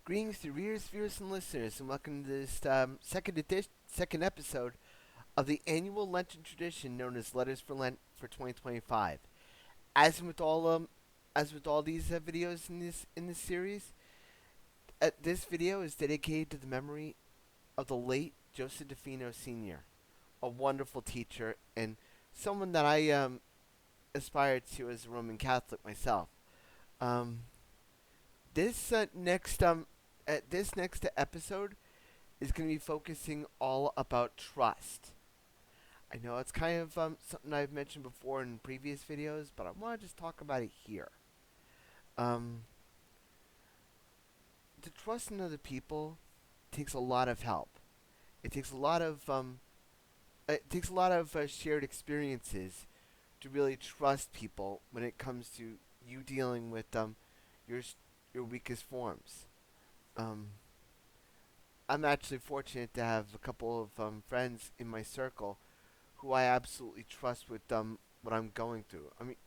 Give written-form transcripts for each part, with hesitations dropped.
Greetings to readers, viewers, and listeners, and welcome to this second episode of the annual Lenten tradition known as Letters for Lent for 2025. As with all these videos in this series, this video is dedicated to the memory of the late Joseph Defino Sr, a wonderful teacher and someone that I aspired to as a Roman Catholic myself. Um, this next this next episode is going to be focusing all about trust. I know it's kind of something I've mentioned before in previous videos, but I want to just talk about it here. Um, to trust in other people takes a lot of help. It takes a lot of shared experiences to really trust people when it comes to you dealing with your your weakest forms. Um, I'm actually fortunate to have a couple of friends in my circle who I absolutely trust with what I'm going through. I mean,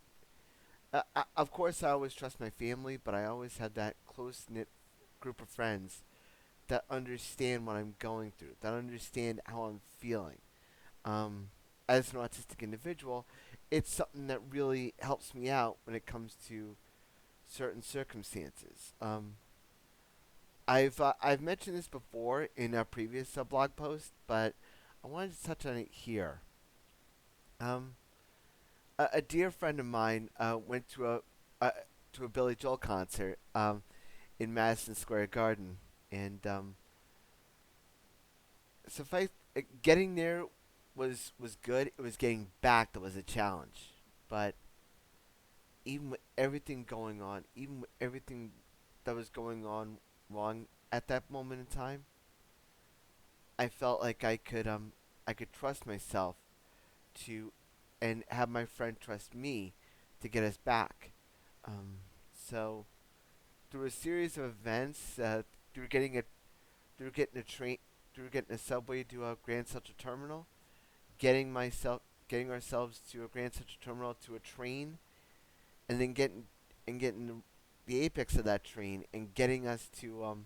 of course, I always trust my family, but I always have that close knit group of friends that understand what I'm going through, that understand how I'm feeling. Um, as an autistic individual, it's something that really helps me out when it comes to certain circumstances. I've mentioned this before in a previous blog post, but I wanted to touch on it here. Um, a dear friend of mine went to a Billy Joel concert in Madison Square Garden, and suffice getting there was good. It was getting back that was a challenge, but even with everything going on, even with everything that was going on wrong at that moment in time, I felt like I could trust myself to and have my friend trust me to get us back. Um, so through a series of events, through getting a through getting a train through getting a subway to a Grand Central Terminal, getting ourselves to a Grand Central Terminal to a train, and then getting the apex of that train and getting us to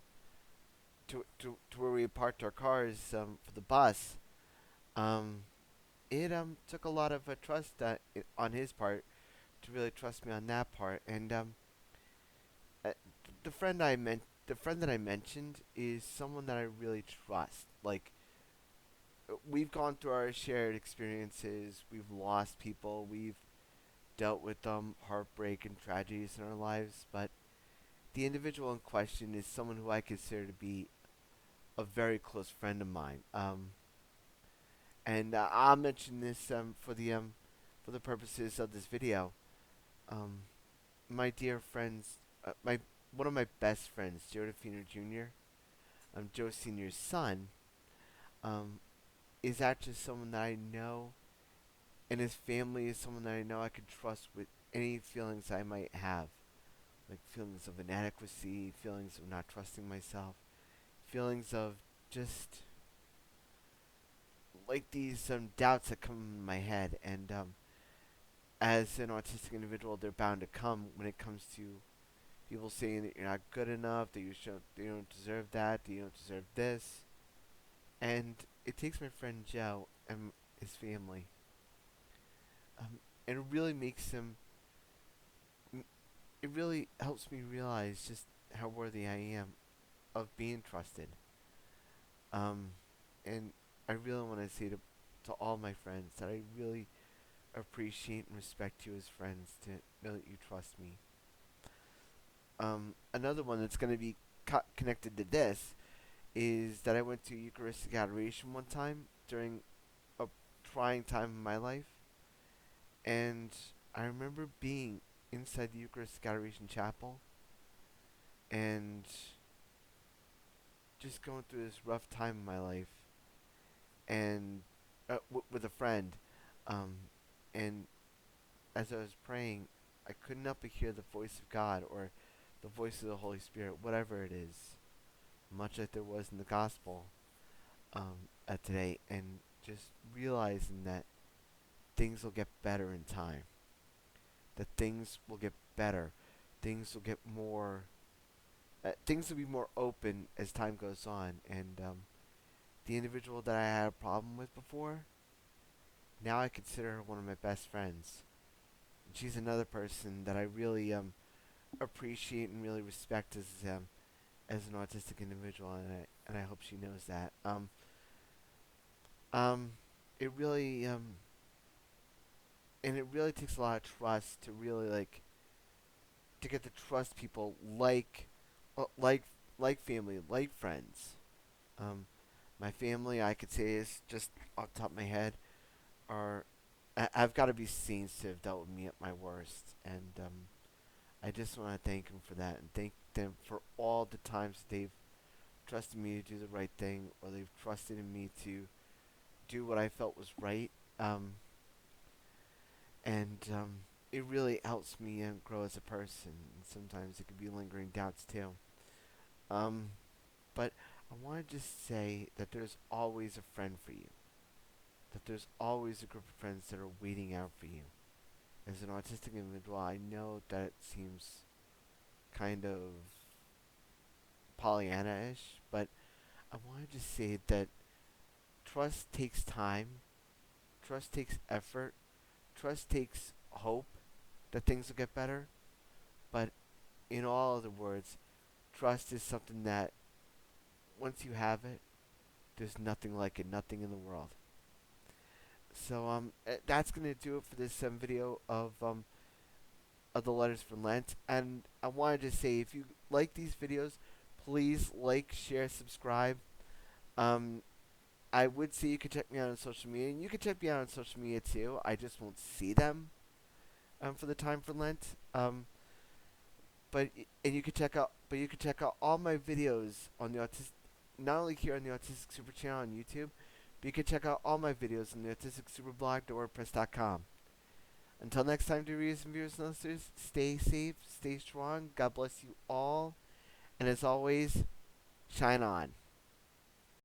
where we parked our cars for the bus. Um, it took a lot of trust on his part to really trust me on that part. And uh, the friend that I mentioned is someone that I really trust. Like we've gone through our shared experiences. We've lost people. We've dealt with heartbreak and tragedies in our lives. But the individual in question is someone who I consider to be a very close friend of mine. And I'll mention this for the purposes of this video. Um, my dear friends, my one of my best friends, Joe Defino Jr., Joe Senior's son, um, is actually someone that I know, and his family is someone that I know I can trust with any feelings I might have, like feelings of inadequacy, feelings of not trusting myself, feelings of just like these doubts that come in my head, and as an autistic individual, they're bound to come when it comes to people saying that you're not good enough, that you don't deserve that, that you don't deserve this, and it takes my friend Joe and his family, and it really makes him. It really helps me realize just how worthy I am of being trusted. Um, and I really want to say to all my friends that I really appreciate and respect you as friends to know that you trust me. Another one that's going to be connected to this is that I went to Eucharistic adoration one time during a trying time in my life, and I remember being inside the Eucharistic adoration chapel and just going through this rough time in my life, and with a friend, um, and as I was praying, I couldn't help but hear the voice of God or the voice of the Holy Spirit, whatever it is, much like there was in the gospel today, and just realizing that things will get better in time, that things will get better, things will get more things will be more open as time goes on, and the individual that I had a problem with before, now I consider her one of my best friends. And she's another person that I really appreciate and really respect as an autistic individual, and I hope she knows that. Um, it really and it really takes a lot of trust to really to get to trust people uh, like like family, like friends. Um, my family, I could say, is just off the top of my head, are I've got to be saints to have dealt with me at my worst, and I just want to thank them for that, and thank them for all the times they've trusted me to do the right thing, or they've trusted in me to do what I felt was right. Um, and it really helps me grow as a person. And sometimes it can be lingering doubts too. Um, but I want to just say that there's always a friend for you. That there's always a group of friends that are waiting out for you. As an autistic individual, I know that it seems kind of Pollyanna-ish, but I want to just say that trust takes time, trust takes effort, trust takes hope that things will get better. But in all other words, trust is something that once you have it, there's nothing like it, nothing in the world. So that's gonna do it for this video of the letters for Lent. And I wanted to say, if you like these videos, please like, share, subscribe. Um, I would say you could check me out on social media, and you can check me out on social media too. I just won't see them for the time for Lent. But you could check out all my videos on the autistic, not only here on the Autistic Super channel on YouTube, but you can check out all my videos on the Autistic Super blog.wordpress.com. Until next time, dear readers and viewers and listeners, stay safe, stay strong. God bless you all, and as always, shine on.